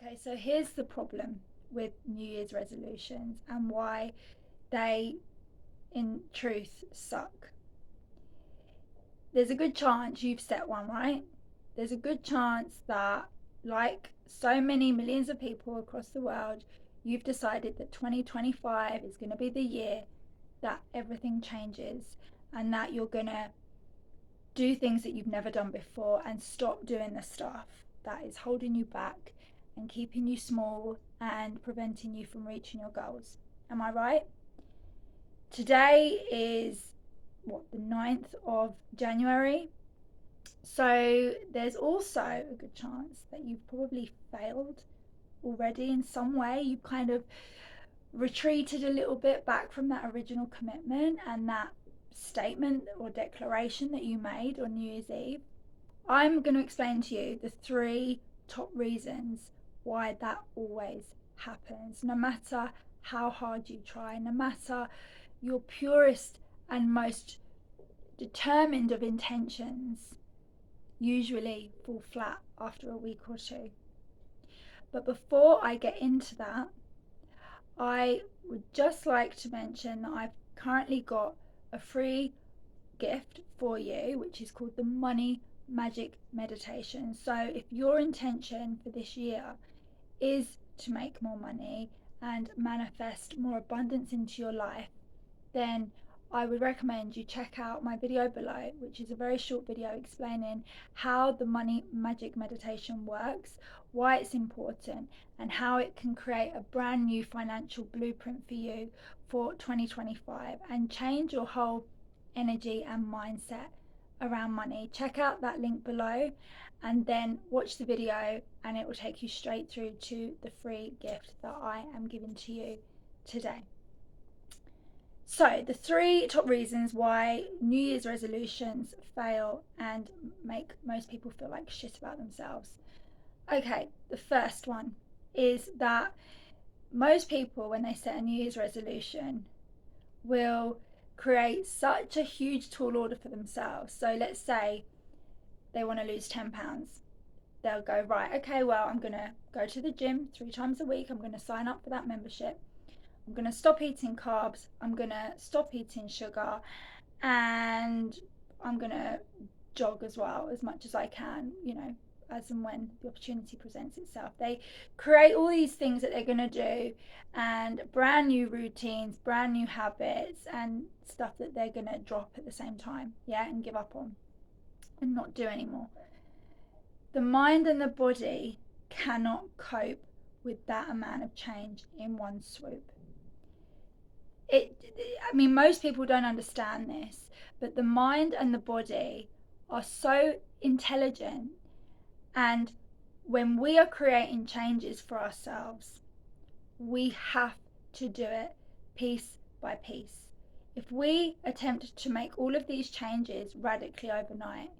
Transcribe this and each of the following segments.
Okay, so here's the problem with New Year's resolutions and why they, in truth, suck. There's a good chance you've set one, right? There's a good chance that, like so many millions of people across the world, you've decided that 2025 is going to be the year that everything changes and that you're going to do things that you've never done before and stop doing the stuff that is holding you back and keeping you small and preventing you from reaching your goals. Am I right? Today is the 9th of January. So there's also a good chance that you've probably failed already in some way. You've kind of retreated a little bit back from that original commitment and that statement or declaration that you made on New Year's Eve. I'm going to explain to you the three top reasons why that always happens, no matter how hard you try, no matter your purest and most determined of intentions usually fall flat after a week or two. But before I get into that, I would just like to mention that I've currently got a free gift for you, which is called the Money Magic Meditation. So, if your intention for this year is to make more money and manifest more abundance into your life, then I would recommend you check out my video below, which is a very short video explaining how the money magic meditation works, why it's important, and how it can create a brand new financial blueprint for you for 2025 and change your whole energy and mindset around money. Check out that link below and then watch the video, and it will take you straight through to the free gift that I am giving to you today. So, the three top reasons why New Year's resolutions fail and make most people feel like shit about themselves. Okay, the first one is that most people, when they set a New Year's resolution, will create such a huge tall order for themselves. So, let's say they want to lose £10. They'll go, right, okay, well, I'm going to go to the gym 3 times a week. I'm going to sign up for that membership. I'm going to stop eating carbs, I'm going to stop eating sugar, and I'm going to jog as well as much as I can, as and when the opportunity presents itself. They create all these things that they're going to do and brand new routines, brand new habits, and stuff that they're going to drop at the same time, and give up on and not do anymore. The mind and the body cannot cope with that amount of change in one swoop. Most people don't understand this, but the mind and the body are so intelligent, and when we are creating changes for ourselves, we have to do it piece by piece. If we attempt to make all of these changes radically overnight,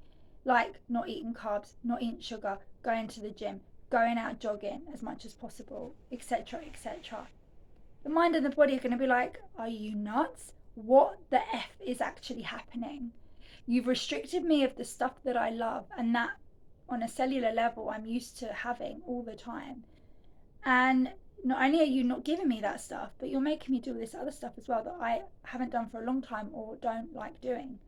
like not eating carbs, not eating sugar, going to the gym, going out jogging as much as possible, etc., etc., the mind and the body are going to be like, are you nuts? What the F is actually happening? You've restricted me of the stuff that I love and that on a cellular level I'm used to having all the time. And not only are you not giving me that stuff, but you're making me do this other stuff as well that I haven't done for a long time or don't like doing.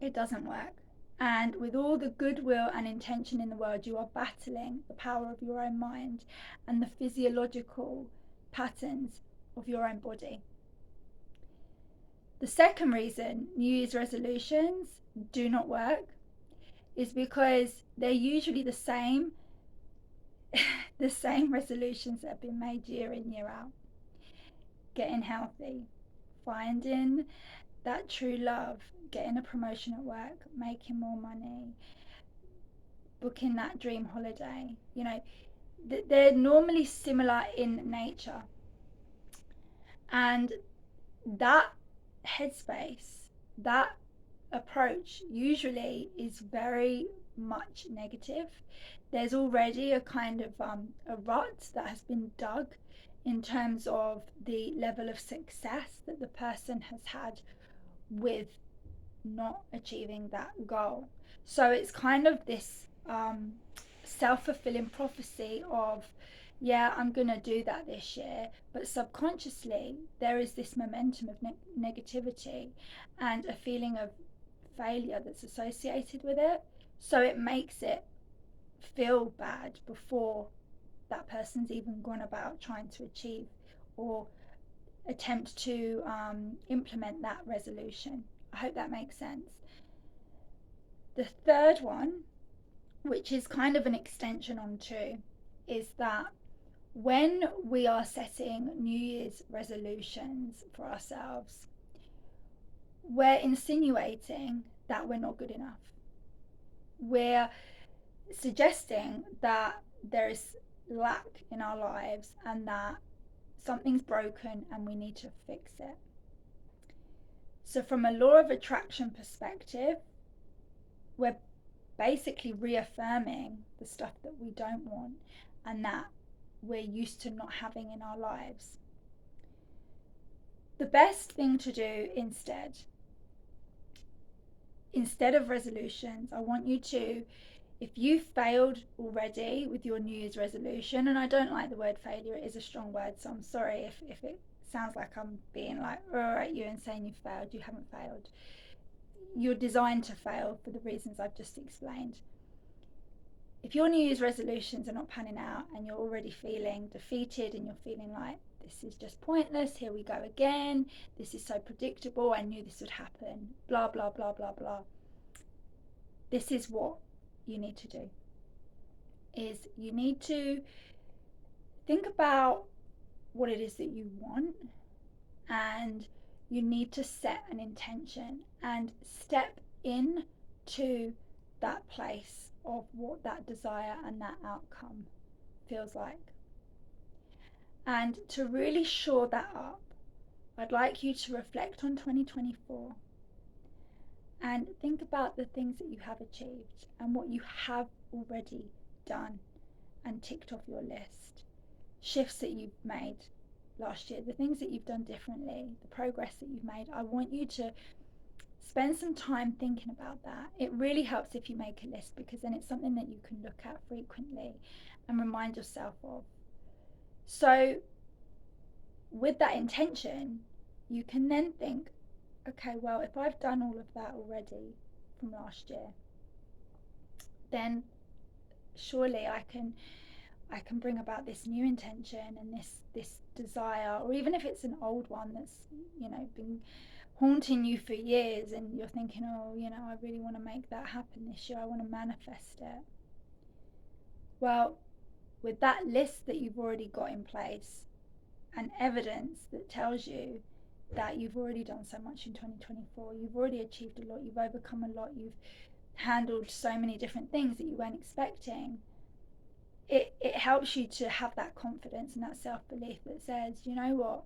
It doesn't work. And with all the goodwill and intention in the world, you are battling the power of your own mind and the physiological patterns of your own body. The second reason New Year's resolutions do not work is because they're usually the same the same resolutions that have been made year in, year out. Getting healthy, finding that true love, getting a promotion at work, making more money, booking that dream holiday. They're normally similar in nature. And that headspace, that approach usually is very much negative. There's already a kind of a rut that has been dug in terms of the level of success that the person has had with not achieving that goal. So it's kind of this self-fulfilling prophecy of, yeah, I'm going to do that this year, but subconsciously there is this momentum of negativity and a feeling of failure that's associated with it. So it makes it feel bad before that person's even gone about trying to achieve or attempt to implement that resolution. I hope that makes sense. The third one, which is kind of an extension on two, is that when we are setting New Year's resolutions for ourselves, we're insinuating that we're not good enough. We're suggesting that there is lack in our lives and that something's broken and we need to fix it. So, from a law of attraction perspective, we're basically reaffirming the stuff that we don't want and that we're used to not having in our lives. The best thing to do instead of resolutions, I want you to, if you failed already with your New Year's resolution, and I don't like the word failure, it is a strong word, so I'm sorry if it sounds like I'm being like, at you and saying you failed. You haven't failed. You're designed to fail for the reasons I've just explained. If your New Year's resolutions are not panning out and you're already feeling defeated and you're feeling like, this is just pointless, here we go again, this is so predictable, I knew this would happen, blah, blah, blah, blah, blah. This is what you need to do, is you need to think about what it is that you want, and you need to set an intention and step into that place of what that desire and that outcome feels like. And to really shore that up, I'd like you to reflect on 2024 and think about the things that you have achieved and what you have already done and ticked off your list. Shifts that you've made last year, the things that you've done differently, the progress that you've made. I want you to spend some time thinking about that. It really helps if you make a list, because then it's something that you can look at frequently and remind yourself of. So with that intention, you can then think, okay, well, if I've done all of that already from last year, then surely I can bring about this new intention and this desire, or even if it's an old one that's, been haunting you for years and you're thinking, oh, I really want to make that happen this year, I want to manifest it. Well, with that list that you've already got in place and evidence that tells you that you've already done so much in 2024, you've already achieved a lot, you've overcome a lot, you've handled so many different things that you weren't expecting, it helps you to have that confidence and that self-belief that says, you know what,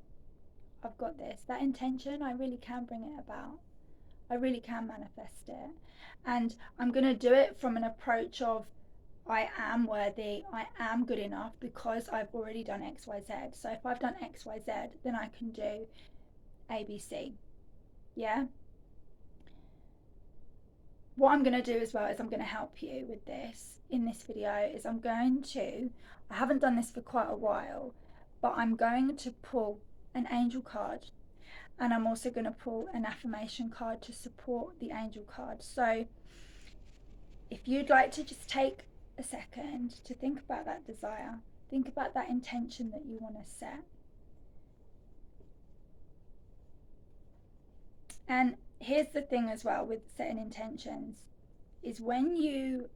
I've got this. That intention, I really can bring it about. I really can manifest it. And I'm going to do it from an approach of, I am worthy, I am good enough because I've already done X, Y, Z. So if I've done X, Y, Z, then I can do A, B, C. Yeah? What I'm going to do as well is I'm going to help you with this in this video is I haven't done this for quite a while, but I'm going to pull an angel card, and I'm also going to pull an affirmation card to support the angel card. So if you'd like to just take a second to think about that desire, think about that intention that you want to set. And here's the thing as well with setting intentions, is when you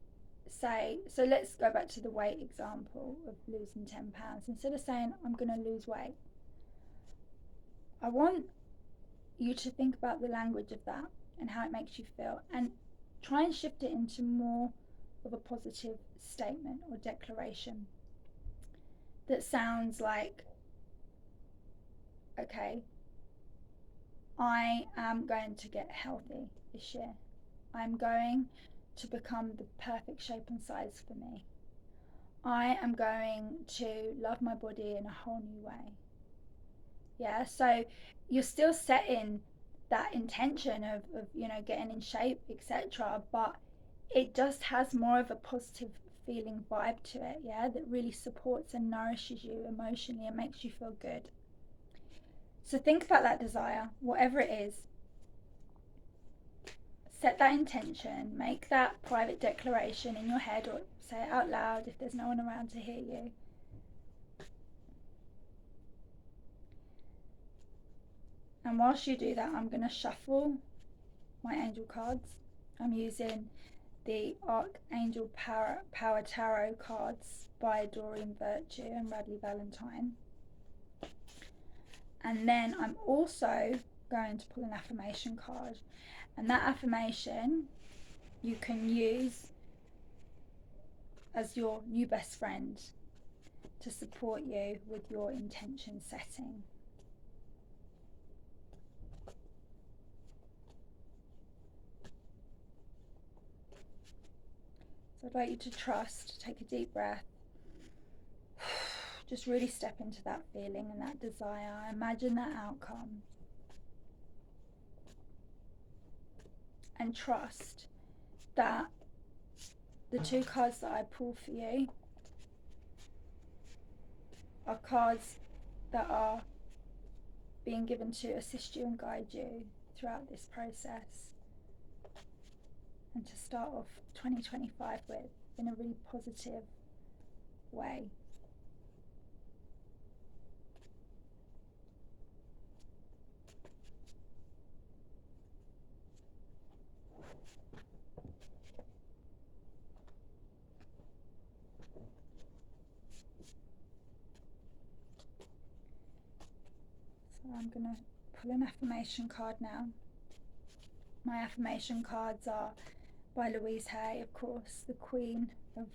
say, so let's go back to the weight example of losing 10 pounds. Instead of saying, I'm going to lose weight, I want you to think about the language of that and how it makes you feel, and try and shift it into more of a positive statement or declaration that sounds like, okay, I am going to get healthy this year. I'm going to become the perfect shape and size for me. I am going to love my body in a whole new way. Yeah, so you're still setting that intention of getting in shape, etc., but it just has more of a positive feeling vibe to it, yeah, that really supports and nourishes you emotionally and makes you feel good. So think about that desire, whatever it is. Set that intention, make that private declaration in your head or say it out loud if there's no one around to hear you. And whilst you do that, I'm going to shuffle my angel cards. I'm using the Archangel Power Tarot cards by Doreen Virtue and Radley Valentine. And then I'm also going to pull an affirmation card. And that affirmation you can use as your new best friend to support you with your intention setting. So I'd like you to trust, take a deep breath, just really step into that feeling and that desire. Imagine that outcome. And trust that the two cards that I pull for you are cards that are being given to assist you and guide you throughout this process, and to start off 2025 with in a really positive way. So I'm going to pull an affirmation card now. My affirmation cards are by Louise Hay, of course, the queen of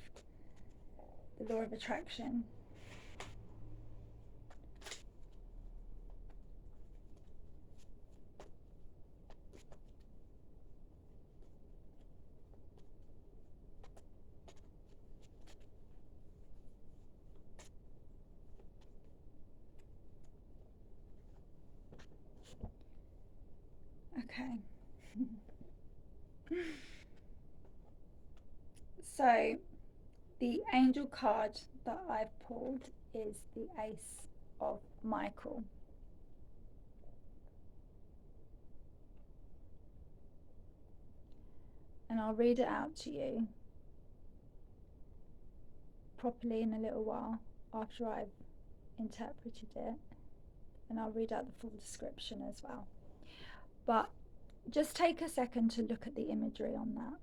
the law of attraction. Okay. So the angel card that I've pulled is the Ace of Michael. And I'll read it out to you properly in a little while after I've interpreted it, and I'll read out the full description as well. But just take a second to look at the imagery on that.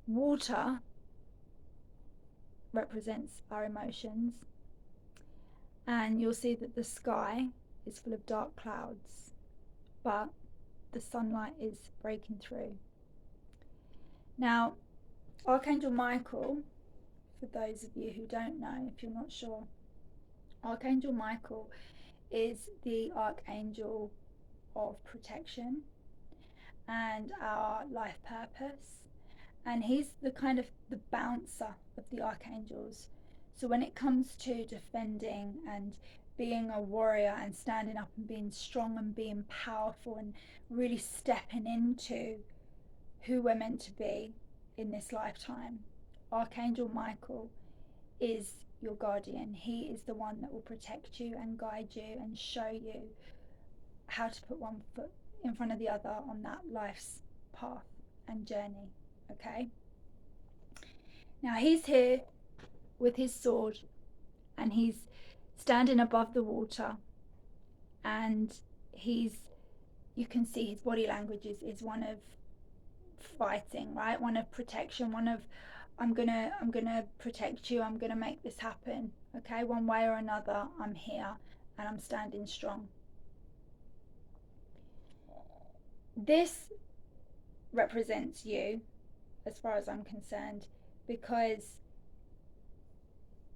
Water represents our emotions, and you'll see that the sky is full of dark clouds, but the sunlight is breaking through. Now, Archangel Michael, for those of you who don't know, if you're not sure, Archangel Michael is the archangel of protection and our life purpose, and he's the kind of the bouncer of the archangels. So when it comes to defending and being a warrior and standing up and being strong and being powerful and really stepping into who we're meant to be in this lifetime, Archangel Michael is your guardian. He is the one that will protect you and guide you and show you how to put one foot in front of the other on that life's path and journey. Okay? Now he's here with his sword, and he's standing above the water, and you can see his body language is one of fighting, right? One of protection, one of I'm gonna protect you, I'm gonna make this happen, okay? One way or another, I'm here and I'm standing strong. This represents you as far as I'm concerned, because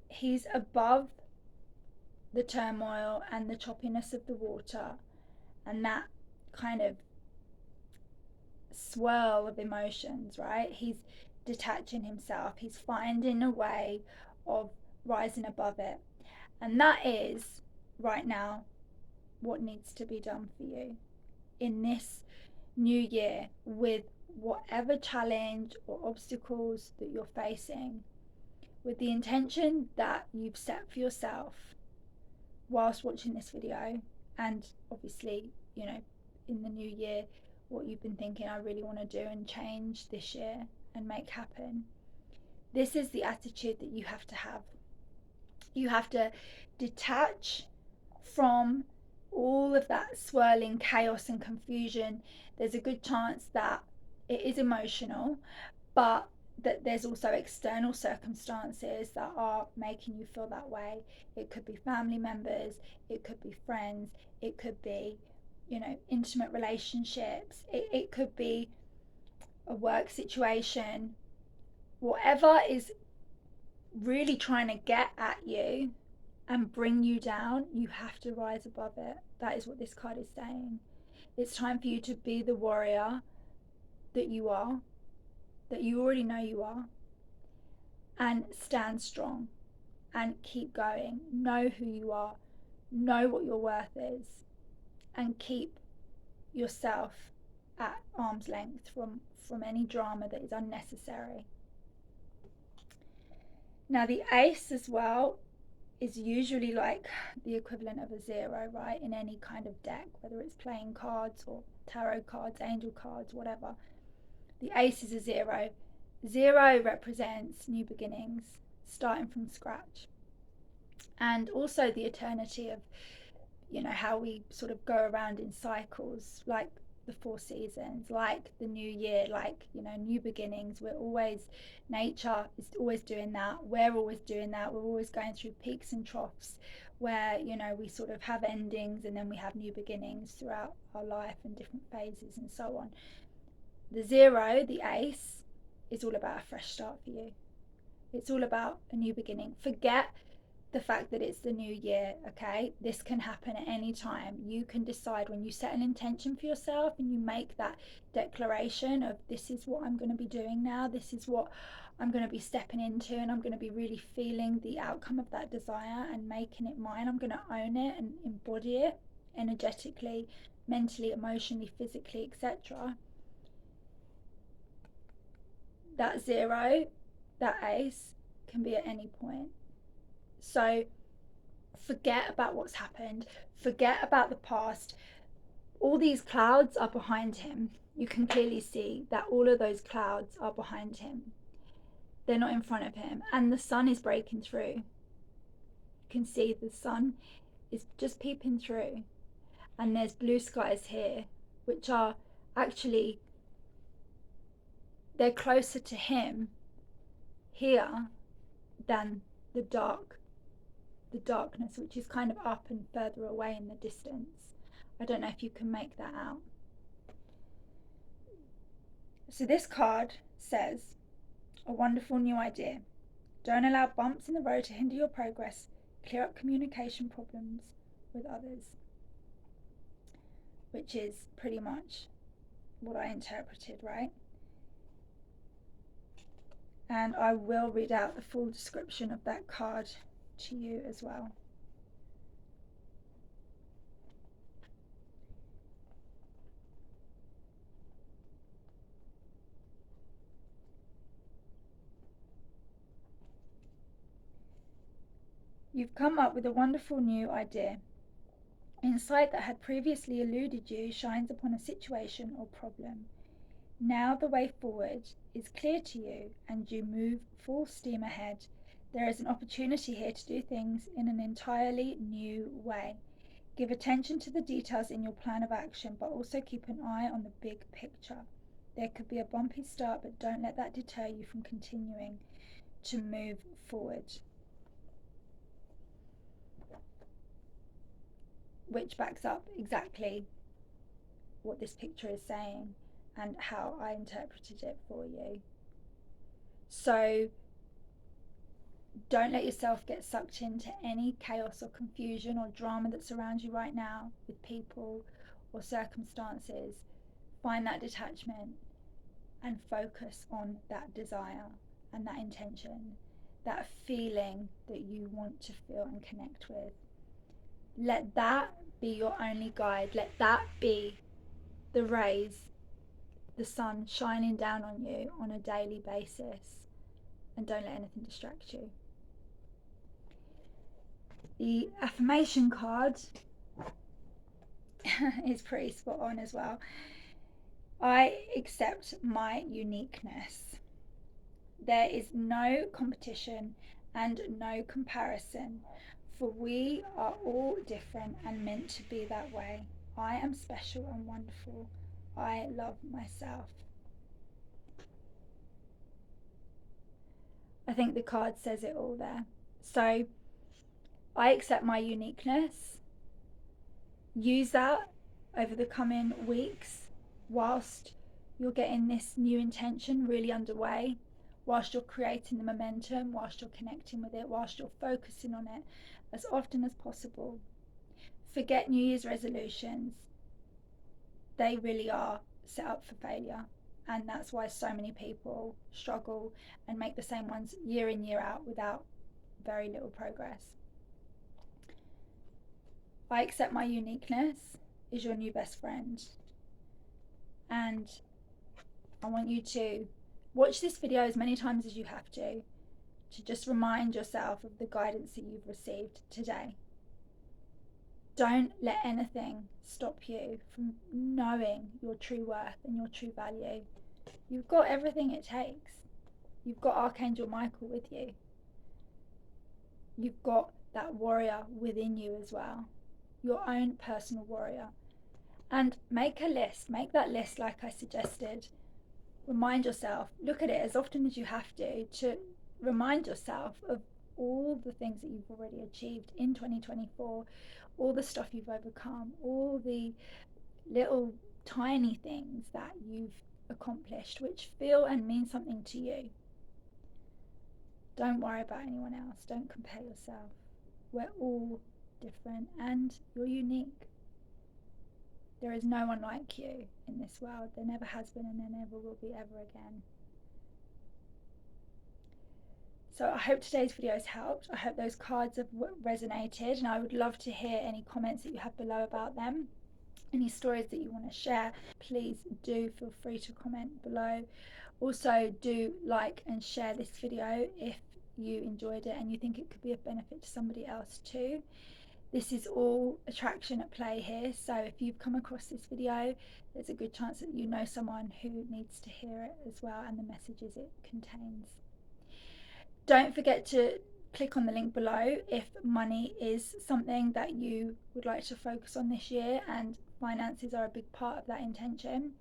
he's above the turmoil and the choppiness of the water and that kind of swirl of emotions, right? He's detaching himself, he's finding a way of rising above it, and that is right now what needs to be done for you in this new year with whatever challenge or obstacles that you're facing with the intention that you've set for yourself whilst watching this video, and obviously, you know, in the new year, what you've been thinking, I really want to do and change this year and make happen. This is the attitude that you have to have. You have to detach from all of that swirling chaos and confusion. There's a good chance that it is emotional, but that there's also external circumstances that are making you feel that way. It could be family members, it could be friends, it could be, you know, intimate relationships, it could be a work situation. Whatever is really trying to get at you and bring you down, you have to rise above it. That is what this card is saying. It's time for you to be the warrior that you are, that you already know you are, and stand strong and keep going. Know who you are, know what your worth is, and keep yourself at arm's length from any drama that is unnecessary. Now, the ace as well is usually like the equivalent of a 0, right? In any kind of deck, whether it's playing cards or tarot cards, angel cards, whatever. The ace is a 0. 0 represents new beginnings, starting from scratch. And also the eternity of, you know, how we sort of go around in cycles, like the 4 seasons, like the new year, like, you know, new beginnings. We're always, nature is always doing that. We're always doing that. We're always going through peaks and troughs where, you know, we sort of have endings and then we have new beginnings throughout our life and different phases and so on. The 0, the ace, is all about a fresh start for you. It's all about a new beginning. Forget the fact that it's the new year, okay? This can happen at any time. You can decide when you set an intention for yourself and you make that declaration of, this is what I'm going to be doing now, this is what I'm going to be stepping into, and I'm going to be really feeling the outcome of that desire and making it mine. I'm going to own it and embody it energetically, mentally, emotionally, physically, etc. That 0, that ace, can be at any point. So forget about what's happened, forget about the past. All these clouds are behind him. You can clearly see that all of those clouds are behind him. They're not in front of him. And the sun is breaking through. You can see the sun is just peeping through. And there's blue skies here, which are actually, they're closer to him here than the darkness, which is kind of up and further away in the distance. I don't know if you can make that out. So this card says, a wonderful new idea. Don't allow bumps in the road to hinder your progress. Clear up communication problems with others. Which is pretty much what I interpreted, right? And I will read out the full description of that card to you as well. You've come up with a wonderful new idea. Insight that had previously eluded you shines upon a situation or problem. Now the way forward is clear to you and you move full steam ahead. There is an opportunity here to do things in an entirely new way. Give attention to the details in your plan of action, but also keep an eye on the big picture. There could be a bumpy start, but don't let that deter you from continuing to move forward. Which backs up exactly what this picture is saying and how I interpreted it for you. So don't let yourself get sucked into any chaos or confusion or drama that surrounds you right now with people or circumstances. Find that detachment and focus on that desire and that intention, that feeling that you want to feel and connect with. Let that be your only guide. Let that be the rays the sun shining down on you on a daily basis, and don't let anything distract you. The affirmation card is pretty spot on as well. I accept my uniqueness. There is no competition and no comparison, for we are all different and meant to be that way. I am special and wonderful. I love myself. I think the card says it all there. So I accept my uniqueness. Use that over the coming weeks whilst you're getting this new intention really underway, whilst you're creating the momentum, whilst you're connecting with it, whilst you're focusing on it as often as possible. Forget New Year's resolutions. They really are set up for failure. And that's why so many people struggle and make the same ones year in, year out without very little progress. I accept my uniqueness is your new best friend. And I want you to watch this video as many times as you have to just remind yourself of the guidance that you've received today. Don't let anything stop you from knowing your true worth and your true value. You've got everything it takes. You've got Archangel Michael with you. You've got that warrior within you as well, your own personal warrior. And make a list, make that list like I suggested. Remind yourself, look at it as often as you have to remind yourself of all the things that you've already achieved in 2024, all the stuff you've overcome, all the little tiny things that you've accomplished which feel and mean something to you. Don't worry about anyone else. Don't compare yourself. We're all different and you're unique. There is no one like you in this world. There never has been and there never will be ever again. So I hope today's video has helped. I hope those cards have resonated, and I would love to hear any comments that you have below about them. Any stories that you want to share, please do feel free to comment below. Also, do like and share this video if you enjoyed it and you think it could be of benefit to somebody else too. This is all attraction at play here, so if you've come across this video, there's a good chance that you know someone who needs to hear it as well and the messages it contains. Don't forget to click on the link below if money is something that you would like to focus on this year, and finances are a big part of that intention.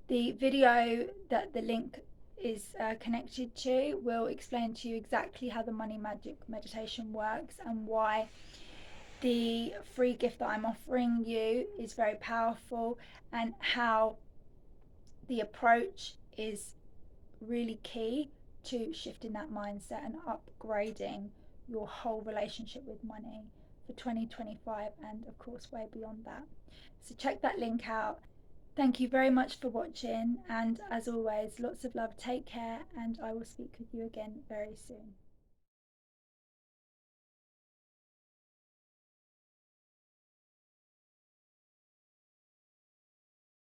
The video that the link is connected to will explain to you exactly how the money magic meditation works and why the free gift that I'm offering you is very powerful, and how the approach is really key to shifting that mindset and upgrading your whole relationship with money for 2025 and of course way beyond that. So check that link out. Thank you very much for watching, and as always, lots of love, take care, and I will speak with you again very soon.